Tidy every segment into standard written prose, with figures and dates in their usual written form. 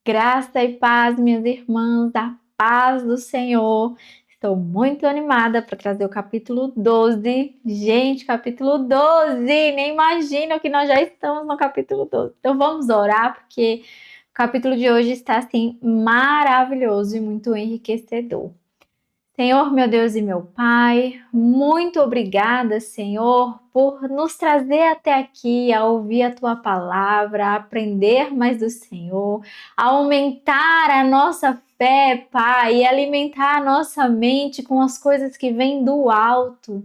Graça e paz, minhas irmãs, a paz do Senhor. Estou muito animada para trazer o capítulo 12. Gente, capítulo 12! Nem imagino que nós já estamos no capítulo 12. Então vamos orar, porque o capítulo de hoje está assim maravilhoso e muito enriquecedor. Senhor, meu Deus e meu Pai, muito obrigada, Senhor, por nos trazer até aqui a ouvir a Tua palavra, a aprender mais do Senhor, a aumentar a nossa fé, Pai, e alimentar a nossa mente com as coisas que vêm do alto,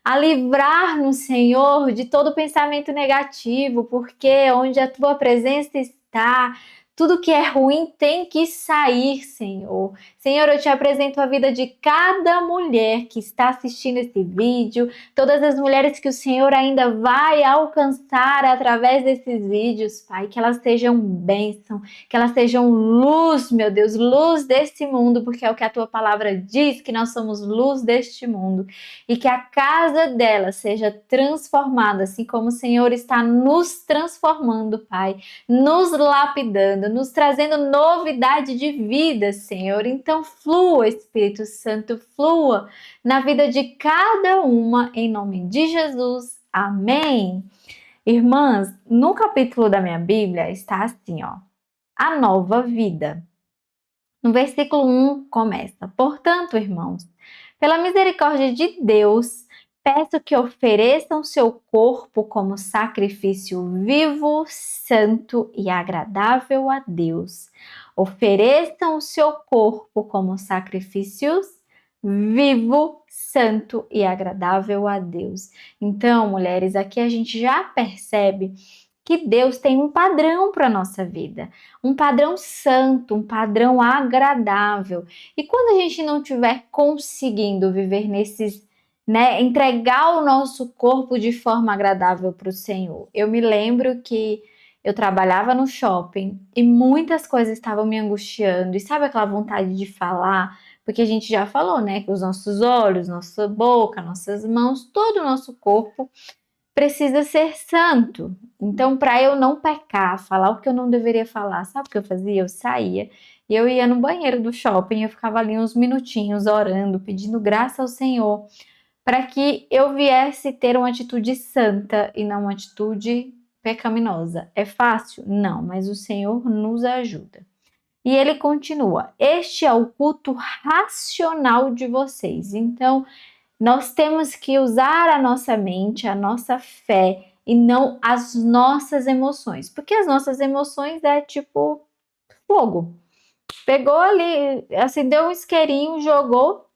a livrar-nos, Senhor, de todo pensamento negativo, porque onde a Tua presença está, tudo que é ruim tem que sair, Senhor. Senhor, eu te apresento a vida de cada mulher que está assistindo esse vídeo, todas as mulheres que o Senhor ainda vai alcançar através desses vídeos, Pai, que elas sejam bênção, que elas sejam luz, meu Deus, luz deste mundo, porque é o que a tua palavra diz, que nós somos luz deste mundo, e que a casa delas seja transformada, assim como o Senhor está nos transformando, Pai, nos lapidando, nos trazendo novidade de vida, Senhor. Então, flua, Espírito Santo, flua na vida de cada uma, em nome de Jesus. Amém. Irmãs, no capítulo da minha Bíblia está assim, ó, a nova vida. No versículo 1 começa: portanto, irmãos, pela misericórdia de Deus, peço que ofereçam seu corpo como sacrifício vivo, santo e agradável a Deus. Ofereçam o seu corpo como sacrifícios vivo, santo e agradável a Deus. Então, mulheres, aqui a gente já percebe que Deus tem um padrão para a nossa vida, um padrão santo, um padrão agradável. E quando a gente não estiver conseguindo viver nesses, né, entregar o nosso corpo de forma agradável para o Senhor. Eu me lembro que eu trabalhava no shopping e muitas coisas estavam me angustiando. E sabe aquela vontade de falar? Porque a gente já falou, né, que os nossos olhos, nossa boca, nossas mãos, todo o nosso corpo precisa ser santo. Então, para eu não pecar, falar o que eu não deveria falar, sabe o que eu fazia? Eu saía e eu ia no banheiro do shopping, eu ficava ali uns minutinhos orando, pedindo graça ao Senhor, para que eu viesse ter uma atitude santa e não uma atitude pecaminosa. É fácil? Não, mas o Senhor nos ajuda. E ele continua: este é o culto racional de vocês. Então, nós temos que usar a nossa mente, a nossa fé e não as nossas emoções, porque as nossas emoções é tipo fogo. Pegou ali, acendeu um isqueirinho, jogou,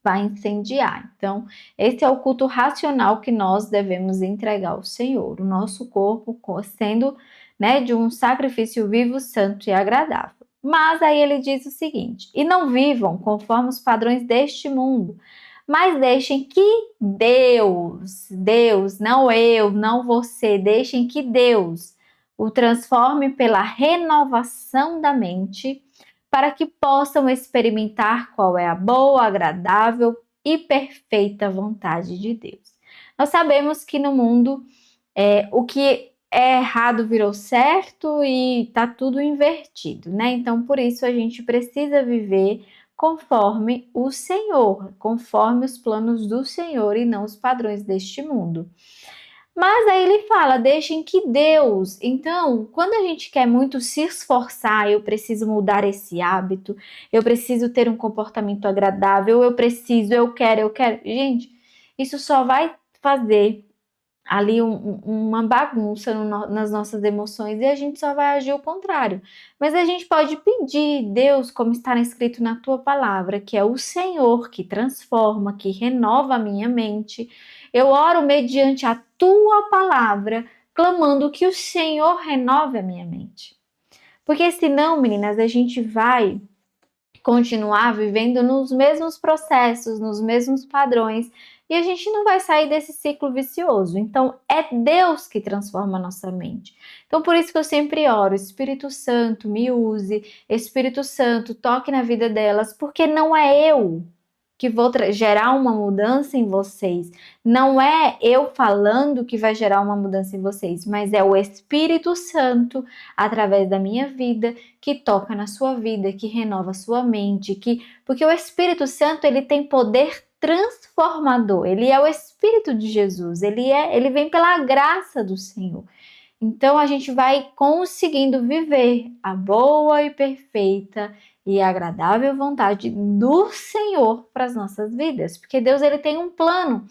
vai incendiar. Então, esse é o culto racional que nós devemos entregar ao Senhor, o nosso corpo sendo, né, de um sacrifício vivo, santo e agradável. Mas aí ele diz o seguinte: e não vivam conforme os padrões deste mundo, mas deixem que Deus, não eu, não você, deixem que Deus o transforme pela renovação da mente, para que possam experimentar qual é a boa, agradável e perfeita vontade de Deus. Nós sabemos que no mundo o que é errado virou certo e tá tudo invertido, né? Então, por isso a gente precisa viver conforme o Senhor, conforme os planos do Senhor e não os padrões deste mundo. Mas aí ele fala, deixem que Deus. Então, quando a gente quer muito se esforçar, eu preciso mudar esse hábito, eu preciso ter um comportamento agradável, eu preciso, eu quero. Gente, isso só vai fazer ali uma bagunça nas nossas emoções e a gente só vai agir o contrário. Mas a gente pode pedir, Deus, como está escrito na tua palavra, que é o Senhor que transforma, que renova a minha mente. Eu oro mediante a tua palavra, clamando que o Senhor renove a minha mente. Porque senão, meninas, a gente vai continuar vivendo nos mesmos processos, nos mesmos padrões, e a gente não vai sair desse ciclo vicioso. Então, é Deus que transforma a nossa mente. Então, por isso que eu sempre oro, Espírito Santo, me use, Espírito Santo, toque na vida delas, porque não é eu. que vou gerar uma mudança em vocês. Não é eu falando que vai gerar uma mudança em vocês, mas é o Espírito Santo, através da minha vida, que toca na sua vida, que renova a sua mente, porque o Espírito Santo, ele tem poder transformador. Ele é o Espírito de Jesus, ele vem pela graça do Senhor. Então a gente vai conseguindo viver a boa e perfeita e agradável vontade do Senhor para as nossas vidas, porque Deus, ele tem um plano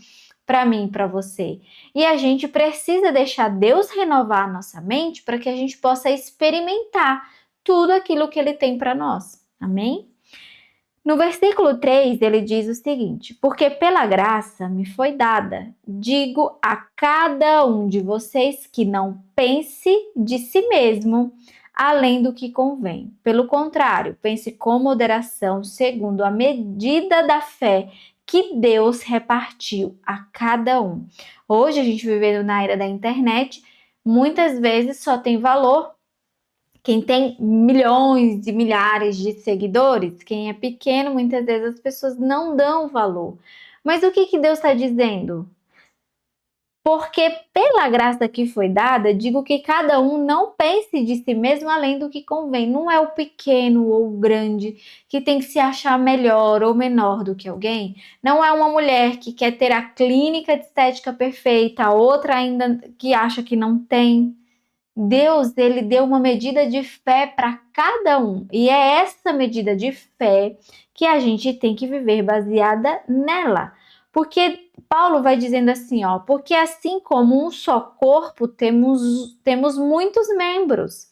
para mim e para você. E a gente precisa deixar Deus renovar a nossa mente para que a gente possa experimentar tudo aquilo que ele tem para nós. Amém? No versículo 3, ele diz o seguinte: porque pela graça me foi dada, digo a cada um de vocês que não pense de si mesmo além do que convém. Pelo contrário, pense com moderação, segundo a medida da fé que Deus repartiu a cada um. Hoje, a gente vivendo na era da internet, muitas vezes só tem valor quem tem milhões e milhares de seguidores. Quem é pequeno, muitas vezes as pessoas não dão valor. Mas o que Deus está dizendo? Porque pela graça que foi dada, digo que cada um não pense de si mesmo além do que convém. Não é o pequeno ou o grande que tem que se achar melhor ou menor do que alguém. Não é uma mulher que quer ter a clínica de estética perfeita, a outra ainda que acha que não tem. Deus, ele deu uma medida de fé para cada um. E é essa medida de fé que a gente tem que viver baseada nela. Porque Paulo vai dizendo assim, ó, porque assim como um só corpo temos muitos membros,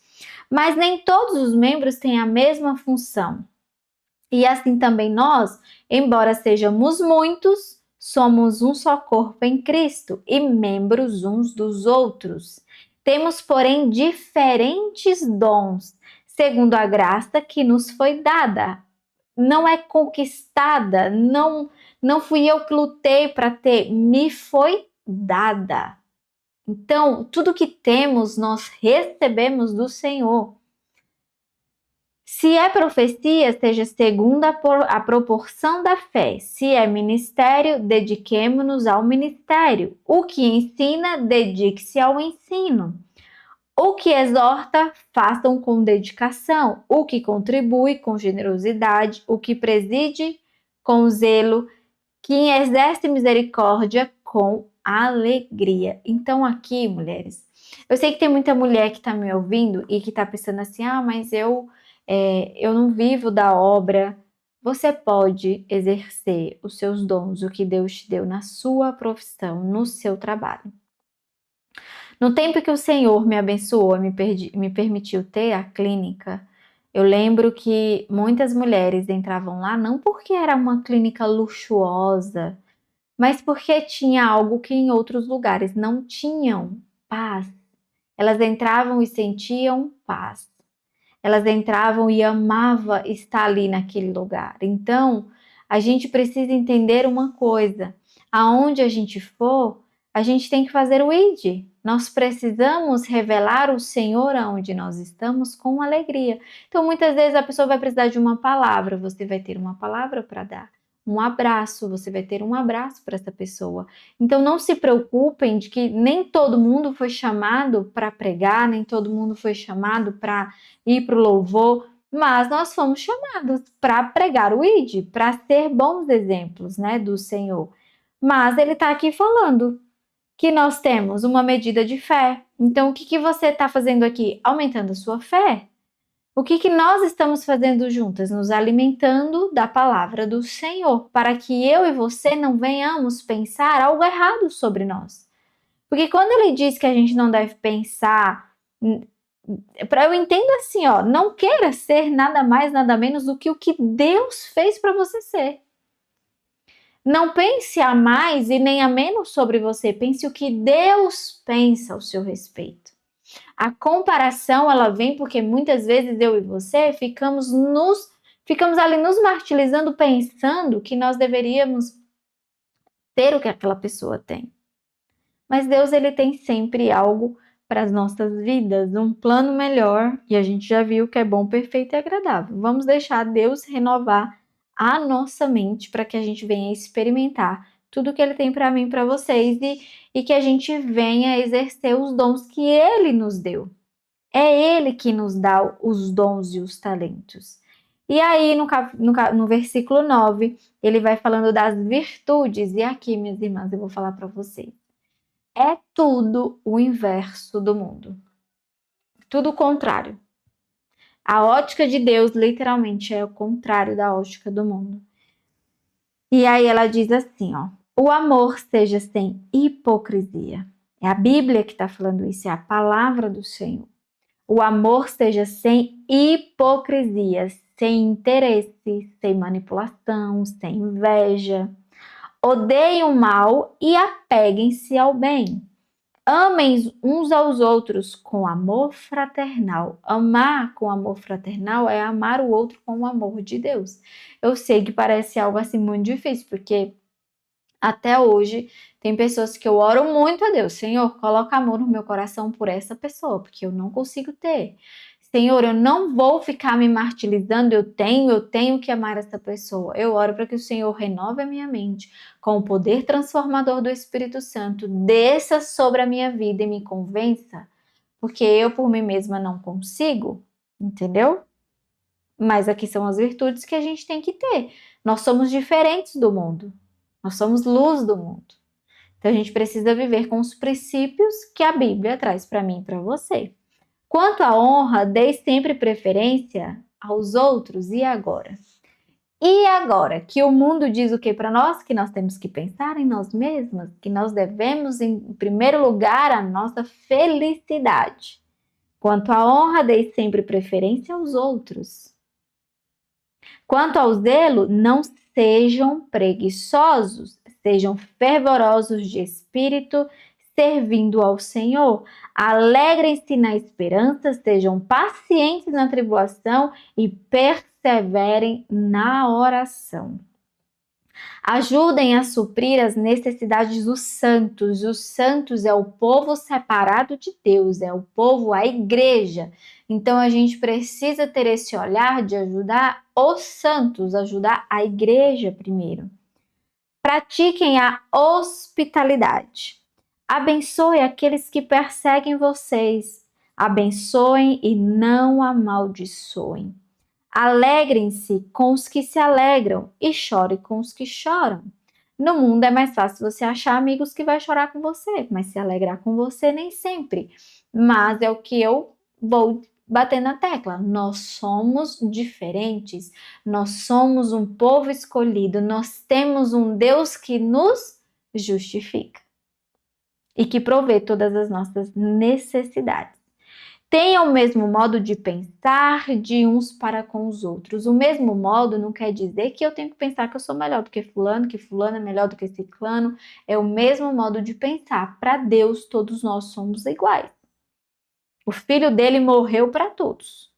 mas nem todos os membros têm a mesma função. E assim também nós, embora sejamos muitos, somos um só corpo em Cristo e membros uns dos outros. Temos, porém, diferentes dons, segundo a graça que nos foi dada. Não é conquistada, não fui eu que lutei para ter, me foi dada. Então, tudo que temos, nós recebemos do Senhor. Se é profecia, seja segundo a proporção da fé. Se é ministério, dediquemo-nos ao ministério. O que ensina, dedique-se ao ensino. O que exorta, façam com dedicação. O que contribui, com generosidade. O que preside, com zelo. Quem exerce misericórdia, com alegria. Então aqui, mulheres, eu sei que tem muita mulher que está me ouvindo e que está pensando assim, mas eu não vivo da obra. Você pode exercer os seus dons, o que Deus te deu na sua profissão, no seu trabalho. No tempo que o Senhor me abençoou e me permitiu ter a clínica, eu lembro que muitas mulheres entravam lá não porque era uma clínica luxuosa, mas porque tinha algo que em outros lugares não tinham: paz. Elas entravam e sentiam paz. Elas entravam e amavam estar ali naquele lugar. Então, a gente precisa entender uma coisa: aonde a gente for, a gente tem que fazer o ID. Nós precisamos revelar o Senhor aonde nós estamos com alegria. Então, muitas vezes a pessoa vai precisar de uma palavra, você vai ter uma palavra para dar. Um abraço, você vai ter um abraço para essa pessoa. Então não se preocupem de que nem todo mundo foi chamado para pregar, nem todo mundo foi chamado para ir para o louvor, mas nós fomos chamados para pregar o ID, para ser bons exemplos, né, do Senhor. Mas ele está aqui falando que nós temos uma medida de fé. Então o que você está fazendo aqui? Aumentando a sua fé. O que nós estamos fazendo juntas? Nos alimentando da palavra do Senhor, para que eu e você não venhamos pensar algo errado sobre nós. Porque quando ele diz que a gente não deve pensar, eu entendo assim, não queira ser nada mais, nada menos do que o que Deus fez para você ser. Não pense a mais e nem a menos sobre você, pense o que Deus pensa ao seu respeito. A comparação, ela vem porque muitas vezes eu e você ficamos ali nos martirizando, pensando que nós deveríamos ter o que aquela pessoa tem. Mas Deus, ele tem sempre algo para as nossas vidas, um plano melhor, e a gente já viu que é bom, perfeito e agradável. Vamos deixar Deus renovar a nossa mente para que a gente venha experimentar tudo que Ele tem para mim e para vocês e que a gente venha exercer os dons que Ele nos deu. É Ele que nos dá os dons e os talentos. E aí, no versículo 9, ele vai falando das virtudes. E aqui, minhas irmãs, eu vou falar para vocês. É tudo o inverso do mundo. Tudo o contrário. A ótica de Deus, literalmente, é o contrário da ótica do mundo. E aí ela diz assim, ó. O amor seja sem hipocrisia. É a Bíblia que está falando isso, é a palavra do Senhor. O amor seja sem hipocrisia, sem interesse, sem manipulação, sem inveja. Odeiem o mal e apeguem-se ao bem. Amem uns aos outros com amor fraternal. Amar com amor fraternal é amar o outro com o amor de Deus. Eu sei que parece algo assim muito difícil, porque até hoje tem pessoas que eu oro muito a Deus. Senhor, coloca amor no meu coração por essa pessoa, porque eu não consigo ter. Senhor, eu não vou ficar me martirizando, eu tenho que amar essa pessoa. Eu oro para que o Senhor renove a minha mente com o poder transformador do Espírito Santo, desça sobre a minha vida e me convença, porque eu por mim mesma não consigo, entendeu? Mas aqui são as virtudes que a gente tem que ter. Nós somos diferentes do mundo. Nós somos luz do mundo. Então a gente precisa viver com os princípios que a Bíblia traz para mim e para você. Quanto à honra, dê sempre preferência aos outros e agora. E agora que o mundo diz o que para nós? Que nós temos que pensar em nós mesmas, que nós devemos, em primeiro lugar, a nossa felicidade. Quanto à honra, dê sempre preferência aos outros. Quanto ao zelo, não sejam preguiçosos, sejam fervorosos de espírito, servindo ao Senhor. Alegrem-se na esperança, sejam pacientes na tribulação e perseverem na oração. Ajudem a suprir as necessidades dos santos. Os santos é o povo separado de Deus, é o povo, a igreja. Então a gente precisa ter esse olhar de ajudar os santos, ajudar a igreja primeiro. Pratiquem a hospitalidade. Abençoe aqueles que perseguem vocês. Abençoem e não amaldiçoem. Alegrem-se com os que se alegram e chorem com os que choram. No mundo é mais fácil você achar amigos que vai chorar com você, mas se alegrar com você nem sempre. Mas é o que eu vou bater na tecla. Nós somos diferentes. Nós somos um povo escolhido. Nós temos um Deus que nos justifica e que provê todas as nossas necessidades. Tenham o mesmo modo de pensar de uns para com os outros. O mesmo modo não quer dizer que eu tenho que pensar que eu sou melhor do que fulano é melhor do que ciclano. É o mesmo modo de pensar. Para Deus, todos nós somos iguais. O filho dele morreu para todos.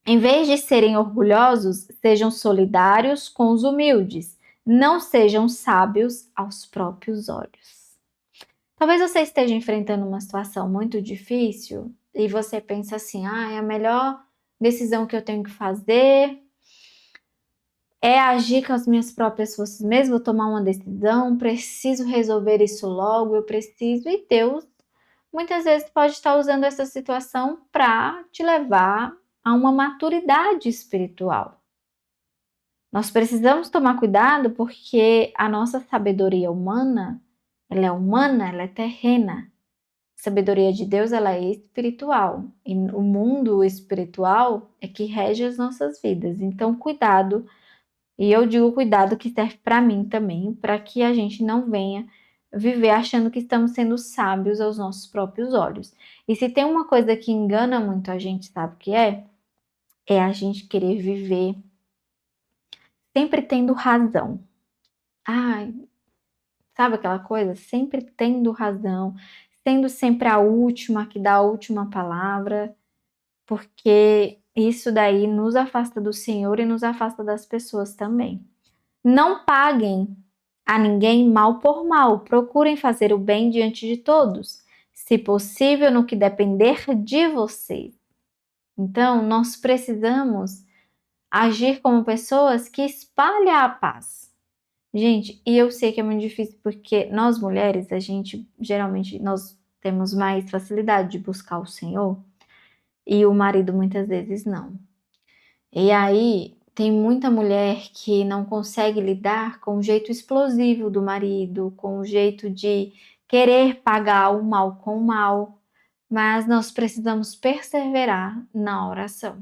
Em vez de serem orgulhosos, sejam solidários com os humildes. Não sejam sábios aos próprios olhos. Talvez você esteja enfrentando uma situação muito difícil e você pensa assim, é a melhor decisão que eu tenho que fazer é agir com as minhas próprias forças mesmo, vou tomar uma decisão, preciso resolver isso logo, eu preciso. E Deus muitas vezes pode estar usando essa situação para te levar a uma maturidade espiritual. Nós precisamos tomar cuidado porque a nossa sabedoria humana, ela é terrena. A sabedoria de Deus, ela é espiritual. E o mundo espiritual é que rege as nossas vidas. Então, cuidado. E eu digo cuidado que serve para mim também, para que a gente não venha viver achando que estamos sendo sábios aos nossos próprios olhos. E se tem uma coisa que engana muito a gente, sabe o que é? É a gente querer viver sempre tendo razão. Sabe aquela coisa? Sempre tendo razão, sendo sempre a última que dá a última palavra, porque isso daí nos afasta do Senhor e nos afasta das pessoas também. Não paguem a ninguém mal por mal, procurem fazer o bem diante de todos, se possível no que depender de vocês. Então, nós precisamos agir como pessoas que espalham a paz. Gente, e eu sei que é muito difícil porque nós mulheres, a gente geralmente nós temos mais facilidade de buscar o Senhor e o marido muitas vezes não. E aí tem muita mulher que não consegue lidar com o jeito explosivo do marido, com o jeito de querer pagar o mal com o mal, mas nós precisamos perseverar na oração,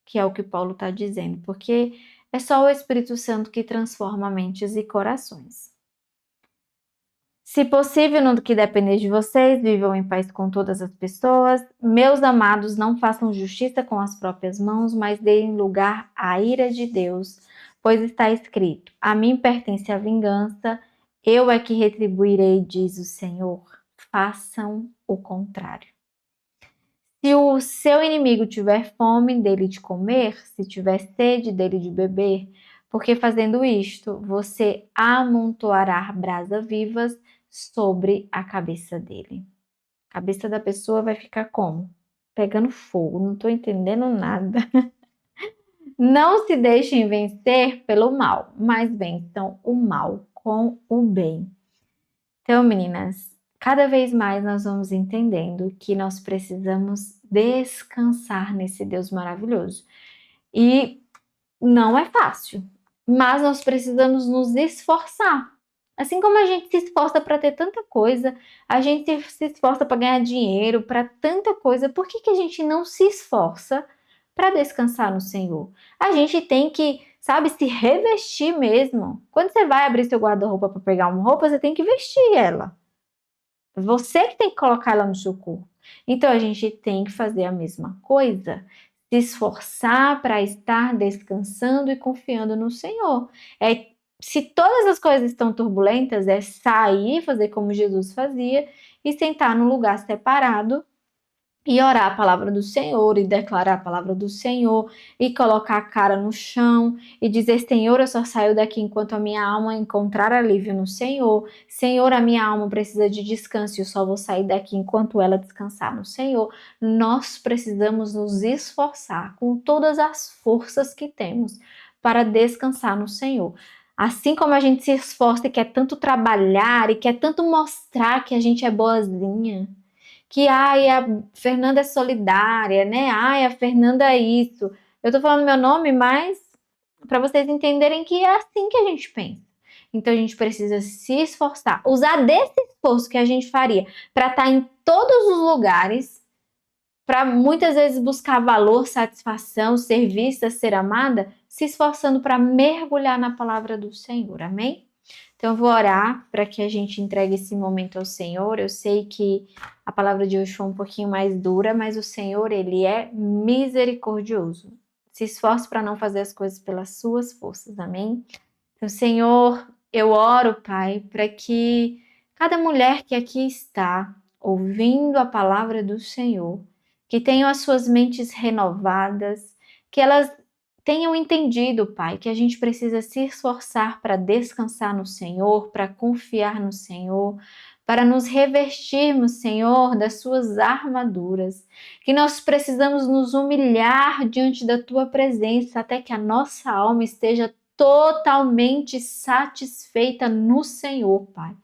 que é o que Paulo está dizendo, porque é só o Espírito Santo que transforma mentes e corações. Se possível, no que depender de vocês, vivam em paz com todas as pessoas. Meus amados, não façam justiça com as próprias mãos, mas deem lugar à ira de Deus, pois está escrito: a mim pertence a vingança, eu é que retribuirei, diz o Senhor. Façam o contrário. Se o seu inimigo tiver fome, dele de comer, se tiver sede, dele de beber, porque fazendo isto, você amontoará brasas vivas sobre a cabeça dele. A cabeça da pessoa vai ficar como? Pegando fogo, não estou entendendo nada. Não se deixem vencer pelo mal, mas vençam o mal com o bem. Então, meninas, cada vez mais nós vamos entendendo que nós precisamos descansar nesse Deus maravilhoso. E não é fácil, mas nós precisamos nos esforçar. Assim como a gente se esforça para ter tanta coisa, a gente se esforça para ganhar dinheiro, para tanta coisa, por que a gente não se esforça para descansar no Senhor? A gente tem que, sabe, se revestir mesmo. Quando você vai abrir seu guarda-roupa para pegar uma roupa, você tem que vestir ela. Você que tem que colocar ela no seu corpo. Então a gente tem que fazer a mesma coisa, se esforçar para estar descansando e confiando no Senhor. Se todas as coisas estão turbulentas, é sair, fazer como Jesus fazia e sentar num lugar separado e orar a palavra do Senhor e declarar a palavra do Senhor e colocar a cara no chão e dizer: Senhor, eu só saio daqui enquanto a minha alma encontrar alívio no Senhor. Senhor, a minha alma precisa de descanso e eu só vou sair daqui enquanto ela descansar no Senhor. Nós precisamos nos esforçar com todas as forças que temos para descansar no Senhor. Assim como a gente se esforça e quer tanto trabalhar e quer tanto mostrar que a gente é boazinha, que ai, a Fernanda é solidária, né? Ai, a Fernanda é isso. Eu tô falando meu nome, mas para vocês entenderem que é assim que a gente pensa. Então a gente precisa se esforçar, usar desse esforço que a gente faria para estar em todos os lugares, para muitas vezes buscar valor, satisfação, ser vista, ser amada, se esforçando para mergulhar na palavra do Senhor. Amém? Então, eu vou orar para que a gente entregue esse momento ao Senhor. Eu sei que a palavra de hoje foi um pouquinho mais dura, mas o Senhor, Ele é misericordioso. Se esforce para não fazer as coisas pelas suas forças, amém? Então, Senhor, eu oro, Pai, para que cada mulher que aqui está ouvindo a palavra do Senhor, que tenham as suas mentes renovadas, que elas tenham entendido, Pai, que a gente precisa se esforçar para descansar no Senhor, para confiar no Senhor, para nos revestirmos, Senhor, das suas armaduras, que nós precisamos nos humilhar diante da tua presença até que a nossa alma esteja totalmente satisfeita no Senhor, Pai.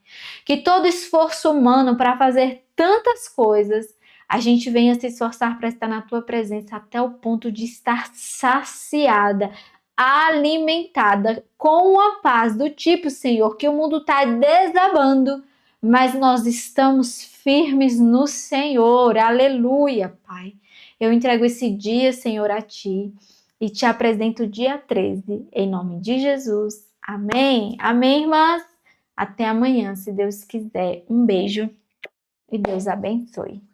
Que todo esforço humano para fazer tantas coisas, a gente venha se esforçar para estar na tua presença até o ponto de estar saciada, alimentada com a paz do tipo, Senhor, que o mundo está desabando, mas nós estamos firmes no Senhor. Aleluia, Pai. Eu entrego esse dia, Senhor, a Ti e te apresento o dia 13, em nome de Jesus. Amém? Amém, irmãs? Até amanhã, se Deus quiser. Um beijo e Deus abençoe.